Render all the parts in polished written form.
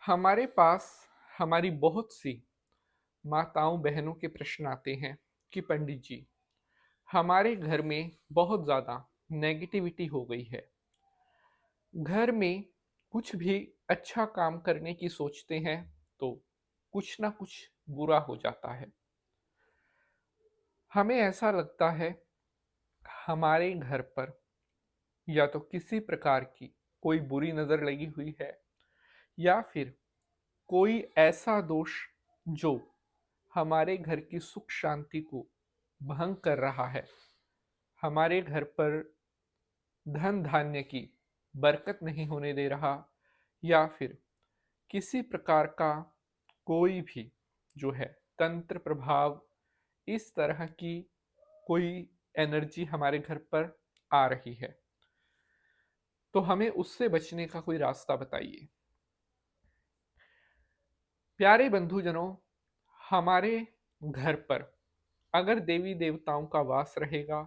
हमारे पास हमारी बहुत सी माताओं बहनों के प्रश्न आते हैं कि पंडित जी, हमारे घर में बहुत ज़्यादा नेगेटिविटी हो गई है। घर में कुछ भी अच्छा काम करने की सोचते हैं तो कुछ ना कुछ बुरा हो जाता है। हमें ऐसा लगता है हमारे घर पर या तो किसी प्रकार की कोई बुरी नज़र लगी हुई है या फिर कोई ऐसा दोष जो हमारे घर की सुख शांति को भंग कर रहा है, हमारे घर पर धन धान्य की बरकत नहीं होने दे रहा, या फिर किसी प्रकार का कोई भी जो है तंत्र प्रभाव, इस तरह की कोई एनर्जी हमारे घर पर आ रही है, तो हमें उससे बचने का कोई रास्ता बताइए। प्यारे बंधुजनों, हमारे घर पर अगर देवी देवताओं का वास रहेगा,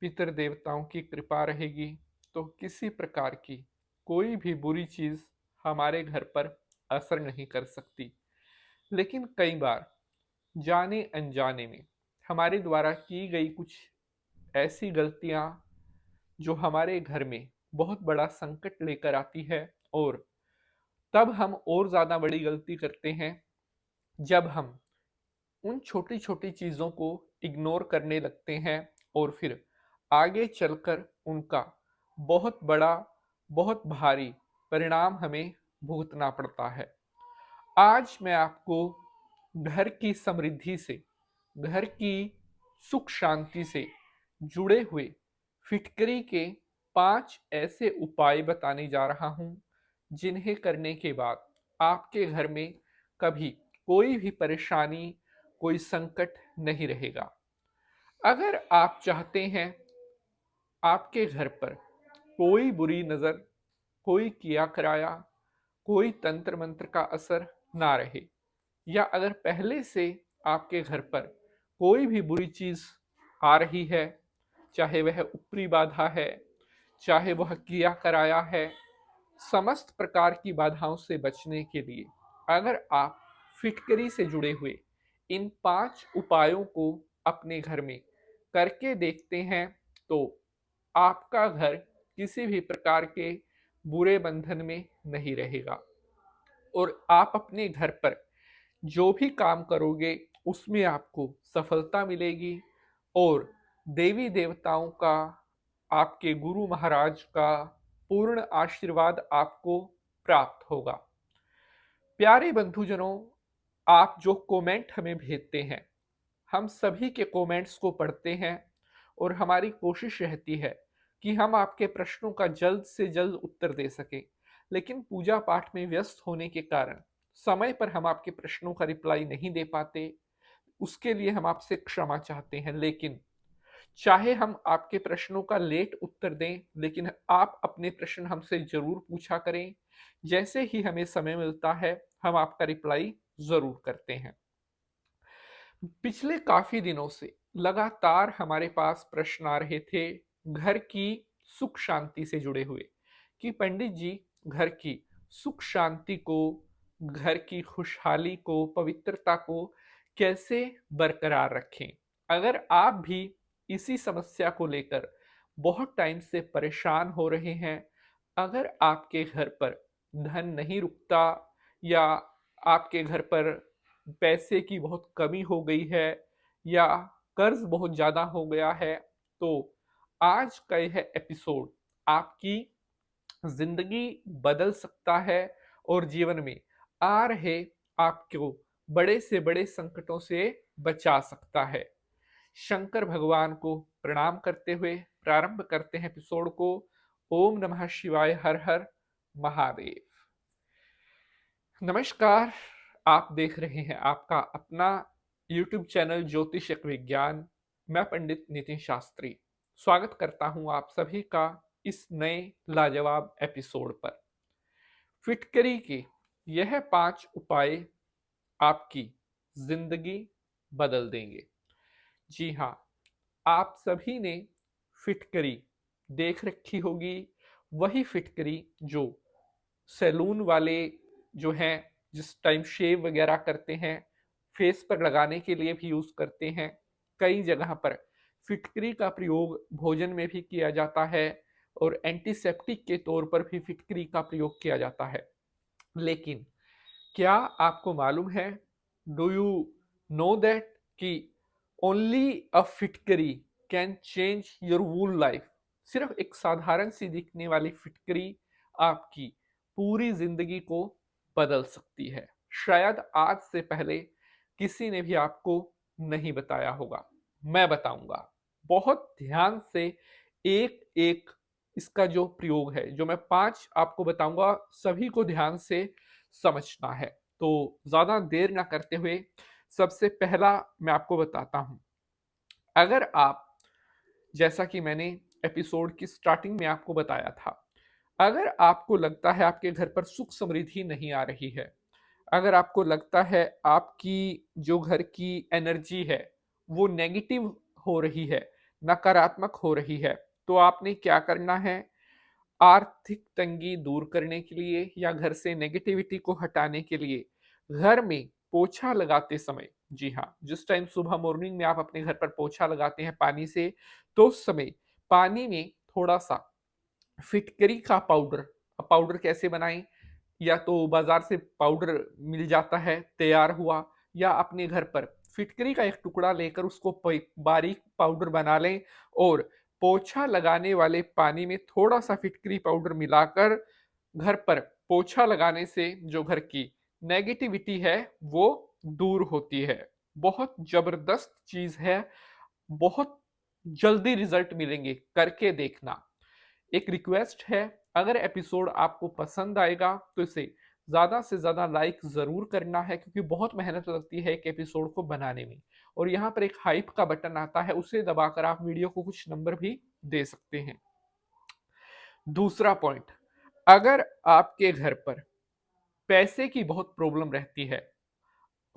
पितर देवताओं की कृपा रहेगी, तो किसी प्रकार की कोई भी बुरी चीज हमारे घर पर असर नहीं कर सकती। लेकिन कई बार जाने अनजाने में हमारे द्वारा की गई कुछ ऐसी गलतियां जो हमारे घर में बहुत बड़ा संकट लेकर आती है, और तब हम और ज्यादा बड़ी गलती करते हैं जब हम उन छोटी छोटी चीजों को इग्नोर करने लगते हैं, और फिर आगे चलकर उनका बहुत बड़ा, बहुत भारी परिणाम हमें भुगतना पड़ता है। आज मैं आपको घर की समृद्धि से, घर की सुख शांति से जुड़े हुए फिटकरी के 5 ऐसे उपाय बताने जा रहा हूं, जिन्हें करने के बाद आपके घर में कभी कोई भी परेशानी, कोई संकट नहीं रहेगा। अगर आप चाहते हैं आपके घर पर कोई बुरी नजर, कोई किया कराया, कोई तंत्र मंत्र का असर ना रहे, या अगर पहले से आपके घर पर कोई भी बुरी चीज आ रही है, चाहे वह ऊपरी बाधा है, चाहे वह किया कराया है, समस्त प्रकार की बाधाओं से बचने के लिए अगर आप फिटकरी से जुड़े हुए इन 5 उपायों को अपने घर में करके देखते हैं, तो आपका घर किसी भी प्रकार के बुरे बंधन में नहीं रहेगा, और आप अपने घर पर जो भी काम करोगे उसमें आपको सफलता मिलेगी, और देवी देवताओं का, आपके गुरु महाराज का पूर्ण आशीर्वाद आपको प्राप्त होगा। प्यारे बंधुजनों, आप जो कमेंट हमें भेजते हैं, हम सभी के कमेंट्स को पढ़ते हैं, और हमारी कोशिश रहती है कि हम आपके प्रश्नों का जल्द से जल्द उत्तर दे सकें। लेकिन पूजा पाठ में व्यस्त होने के कारण समय पर हम आपके प्रश्नों का रिप्लाई नहीं दे पाते। उसके लिए हम आपसे क्षमा चाहते हैं, लेकिन चाहे हम आपके प्रश्नों का लेट उत्तर दें, लेकिन आप अपने प्रश्न हमसे जरूर पूछा करें। जैसे ही हमें समय मिलता है हम आपका रिप्लाई जरूर करते हैं। पिछले काफी दिनों से लगातार हमारे पास प्रश्न आ रहे थे घर की सुख शांति से जुड़े हुए, कि पंडित जी, घर की सुख शांति को, घर की खुशहाली को, पवित्रता को कैसे बरकरार रखें। अगर आप भी इसी समस्या को लेकर बहुत टाइम से परेशान हो रहे हैं, अगर आपके घर पर धन नहीं रुकता, या आपके घर पर पैसे की बहुत कमी हो गई है, या कर्ज बहुत ज्यादा हो गया है, तो आज का यह एपिसोड आपकी जिंदगी बदल सकता है, और जीवन में आ रहे आपको बड़े से बड़े संकटों से बचा सकता है। शंकर भगवान को प्रणाम करते हुए प्रारंभ करते हैं एपिसोड को। ओम नमः शिवाय, हर हर महादेव। नमस्कार, आप देख रहे हैं आपका अपना YouTube चैनल ज्योतिष विज्ञान। मैं पंडित नितिन शास्त्री स्वागत करता हूं आप सभी का इस नए लाजवाब एपिसोड पर। फिटकरी के यह 5 उपाय आपकी जिंदगी बदल देंगे। जी हाँ, आप सभी ने फिटकरी देख रखी होगी, वही फिटकरी जो सैलून वाले जो हैं, जिस टाइम शेव वगैरह करते हैं, फेस पर लगाने के लिए भी यूज करते हैं। कई जगह पर फिटकरी का प्रयोग भोजन में भी किया जाता है और एंटीसेप्टिक के तौर पर भी फिटकरी का प्रयोग किया जाता है। लेकिन क्या आपको मालूम है, डू यू नो दैट कि ओनली अ फिटकरी can change your wool life? सिर्फ एक साधारण सी दिखने वाली फिटकरी आपकी पूरी जिंदगी को बदल सकती है। शायद आज से पहले किसी ने भी आपको नहीं बताया होगा, मैं बताऊंगा। बहुत ध्यान से एक एक इसका जो प्रयोग है, जो मैं 5 आपको बताऊंगा, सभी को ध्यान से समझना है। तो ज्यादा देर ना करते हुए सबसे पहला मैं आपको बताता हूं। अगर आप, जैसा कि मैंने एपिसोड की स्टार्टिंग में आपको बताया था, अगर आपको लगता है आपके घर पर सुख समृद्धि नहीं आ रही है, अगर आपको लगता है आपकी जो घर की एनर्जी है वो नेगेटिव हो रही है, नकारात्मक हो रही है, तो आपने क्या करना है? आर्थिक तंगी दूर करने के लिए या घर से नेगेटिविटी को हटाने के लिए घर में पोछा लगाते समय, जी हाँ, जिस टाइम सुबह मॉर्निंग में आप अपने घर पर पोछा लगाते हैं पानी से, तो उस समय पानी में थोड़ा सा फिटकरी का पाउडर, पाउडर कैसे बनाएं? या तो बाजार से पाउडर मिल जाता है तैयार हुआ, या अपने घर पर फिटकरी का एक टुकड़ा लेकर उसको बारीक पाउडर बना लें और पोछा लगाने वाले पानी में थोड़ा सा फिटकरी पाउडर मिलाकर घर पर पोछा लगाने से जो घर की नेगेटिविटी है वो दूर होती है। बहुत जबरदस्त चीज है, बहुत जल्दी रिजल्ट मिलेंगे, करके देखना। एक रिक्वेस्ट है, अगर एपिसोड आपको पसंद आएगा तो इसे ज्यादा से ज्यादा लाइक जरूर करना है, क्योंकि बहुत मेहनत लगती है एक एपिसोड को बनाने में। और यहाँ पर एक हाइप का बटन आता है, उसे दबाकर आप वीडियो को कुछ नंबर भी दे सकते हैं। दूसरा पॉइंट, अगर आपके घर पर पैसे की बहुत प्रॉब्लम रहती है,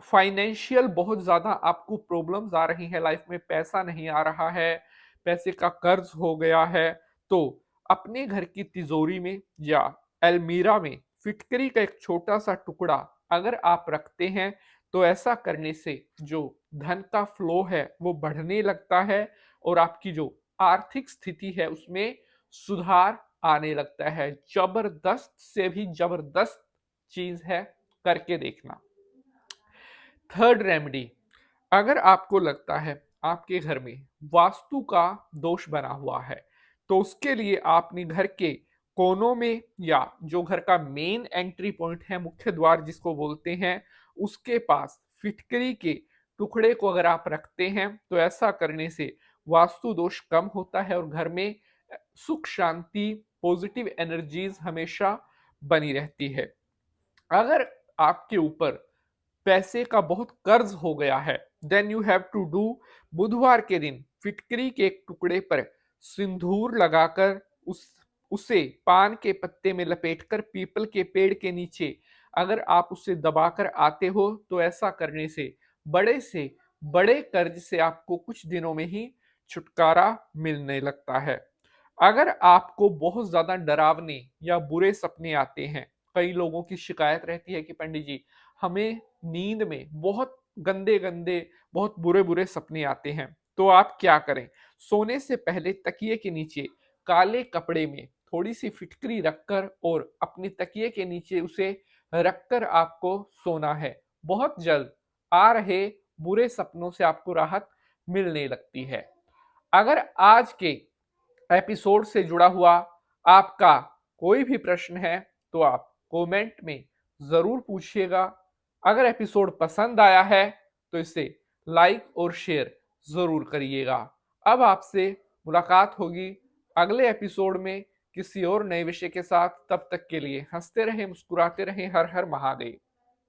फाइनेंशियल बहुत ज्यादा आपको प्रॉब्लम्स आ रही है, लाइफ में पैसा नहीं आ रहा है, पैसे का कर्ज हो गया है, तो अपने घर की तिजोरी में या अलमीरा में फिटकरी का एक छोटा सा टुकड़ा अगर आप रखते हैं, तो ऐसा करने से जो धन का फ्लो है वो बढ़ने लगता है और आपकी जो आर्थिक स्थिति है उसमें सुधार आने लगता है। जबरदस्त से भी जबरदस्त चीज है, करके देखना। थर्ड रेमेडी, अगर आपको लगता है आपके घर में वास्तु का दोष बना हुआ है, तो उसके लिए आपने घर के कोनों में या जो घर का मेन एंट्री पॉइंट है, मुख्य द्वार जिसको बोलते हैं, उसके पास फिटकरी के टुकड़े को अगर आप रखते हैं, तो ऐसा करने से वास्तु दोष कम होता है और घर में सुख शांति, पॉजिटिव एनर्जीज हमेशा बनी रहती है। अगर आपके ऊपर पैसे का बहुत कर्ज हो गया है, then you have to do, बुधवार के दिन फिटकरी के एक टुकड़े पर सिंदूर लगाकर उसे पान के पत्ते में लपेटकर पीपल के पेड़ के नीचे अगर आप उसे दबाकर आते हो, तो ऐसा करने से बड़े कर्ज से आपको कुछ दिनों में ही छुटकारा मिलने लगता है। अगर आपको बहुत ज्यादा डरावने या बुरे सपने आते हैं, कई लोगों की शिकायत रहती है कि पंडित जी, हमें नींद में बहुत गंदे गंदे, बहुत बुरे बुरे सपने आते हैं, तो आप क्या करें? सोने से पहले तकिए के नीचे काले कपड़े में थोड़ी सी फिटकरी रखकर और अपने तकिए के नीचे उसे रखकर आपको सोना है। बहुत जल्द आ रहे बुरे सपनों से आपको राहत मिलने लगती है। अगर आज के एपिसोड से जुड़ा हुआ आपका कोई भी प्रश्न है, तो आप कमेंट में जरूर पूछिएगा। अगर एपिसोड पसंद आया है तो इसे लाइक और शेयर जरूर करिएगा। अब आपसे मुलाकात होगी अगले एपिसोड में किसी और नए विषय के साथ। तब तक के लिए हंसते रहें, मुस्कुराते रहें। हर हर महादेव।